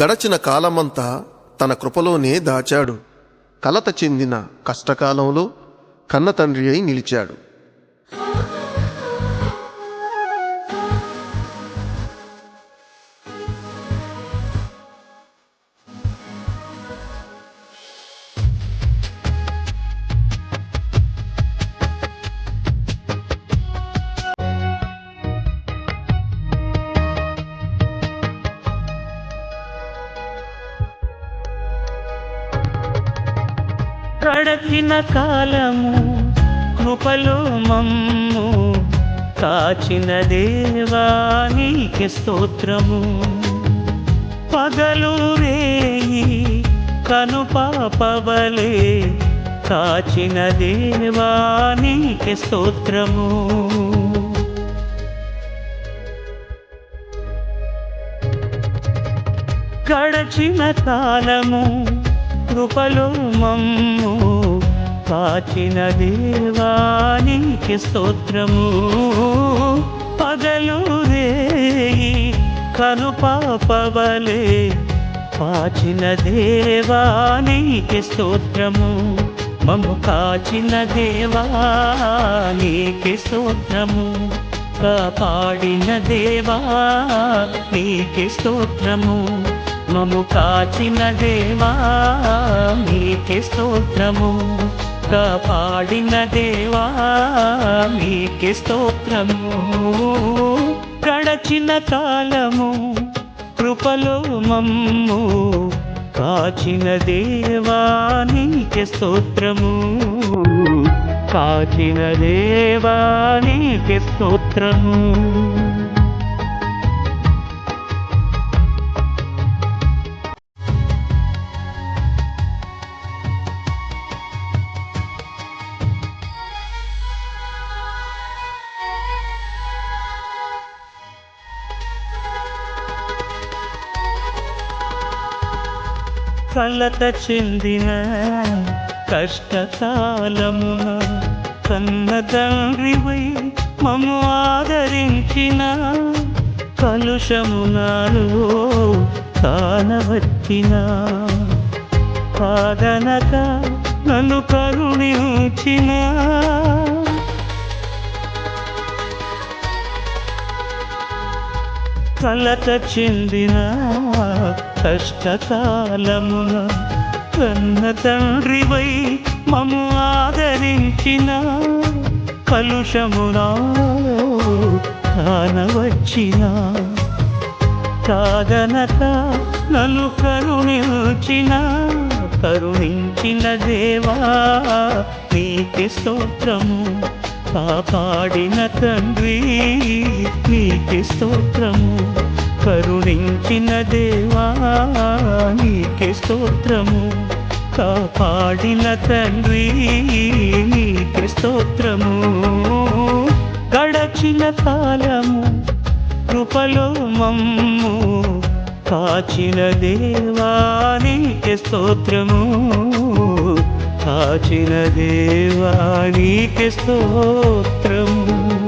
గడచిన కాలమంతా తన కృపలోనే దాచాడు. కలత చెందిన కష్టకాలంలో కన్నతండ్రి అయి నిలిచాడు. గడచిన కాలము కృపలో మమ్ము కాచిన దేవా నీకే స్తోత్రము. పగలు రేయి కనుపాపవలే కాచిన దేవా నీకే స్తోత్రము. గడచిన కాలము కృపలో మమ్ము కాచిన దేవా నీకే స్తోత్రము. పగలు రేయి కనుపాపవలే కాచిన దేవా నీకే స్తోత్రము. మమ్ము కాచిన దేవా నీకే స్తోత్రము. కాపాడిన దేవా నీకే స్తోత్రము. మమ్ము కాచిన దేవా నీకే స్తోత్రము. కాపాడిన దేవా నీకే స్తోత్రము. గడచిన కాలము కృపలో మమ్ము కాచిన దేవా నీకే స్తోత్రము. కాచిన దేవా నీకే స్తోత్రము. కలత చెందిన కష్టకాలమున కన్న తండ్రివై మమ్ము ఆదరించిన కలుషమునాలో కానవచ్చిన కాదనక నన్ను కరుణించిన కలత చెందిన కష్టకాలమున కన్న తండ్రివై మమ్ము ఆదరించిన కలుషమునా కానవచ్చిన కాదనక నన్ను కరుణించిన దేవా నీకే స్తోత్రము. కాపాడిన తండ్రి నీకే స్తోత్రము. కరుణించిన దేవా నీకే స్తోత్రము. కాపాడిన తండ్రి నీకే స్తోత్రము. గడచిన కాలము కృపలో మమ్ము కాచిన దేవా నీకే స్తోత్రము. కాచిన దేవా నీకే స్తోత్రము.